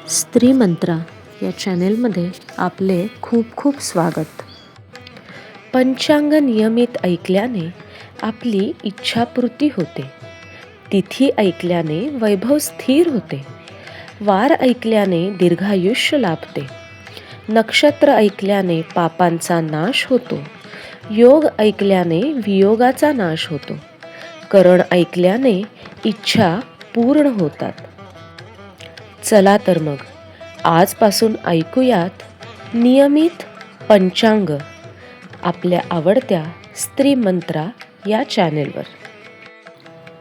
स्त्री मंत्रा या चॅनेलमध्ये आपले खूप खूप स्वागत. पंचांग नियमित ऐकल्याने आपली इच्छापूर्ती होते. तिथी ऐकल्याने वैभव स्थिर होते. वार ऐकल्याने दीर्घायुष्य लाभते. नक्षत्र ऐकल्याने पापांचा नाश होतो. योग ऐकल्याने वियोगाचा नाश होतो. करण ऐकल्याने इच्छा पूर्ण होतात. चला तर मग आजपासून ऐकूयात नियमित पंचांग आपल्या आवडत्या स्त्री मंत्रा या चॅनेलवर.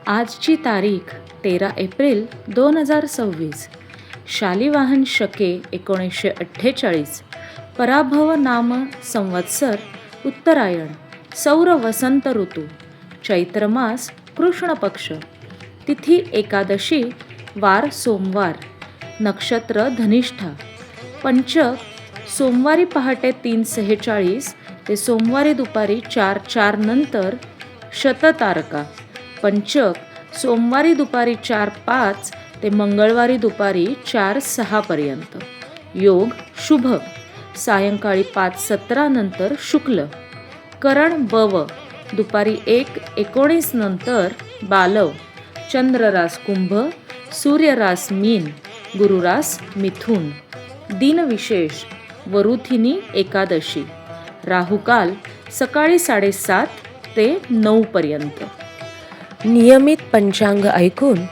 आजची तारीख 13 एप्रिल 2026. शालिवाहन शके 1948. पराभव नाम संवत्सर उत्तरायण. सौर वसंत ऋतू. चैत्र मास कृष्ण पक्ष. तिथी एकादशी. वार सोमवार. नक्षत्र धनिष्ठा. पंचक सोमवारी पहाटे 3:46 ते सोमवारी दुपारी 4:04 नंतर शततारका. पंचक सोमवारी दुपारी 4:05 ते मंगळवारी दुपारी 4:06 पर्यंत. योग शुभ सायंकाळी 5:17 नंतर शुक्ल. करण बव दुपारी 1:19 नंतर बालव. चंद्ररास कुंभ. सूर्यरास मीन. गुरुरास मिथुन. दिनविशेष वरुथिनी एकादशी. राहुकाल सकाळी 7:30 ते 9 पर्यंत. नियमित पंचांग ऐकून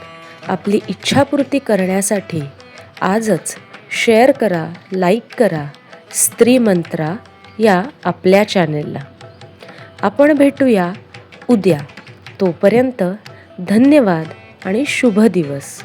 आपली इच्छापूर्ती करण्यासाठी आजच शेअर करा, लाईक करा स्त्री मंत्रा या आपल्या चॅनेलला. आपण भेटूया उद्या. तोपर्यंत धन्यवाद आणि शुभ दिवस.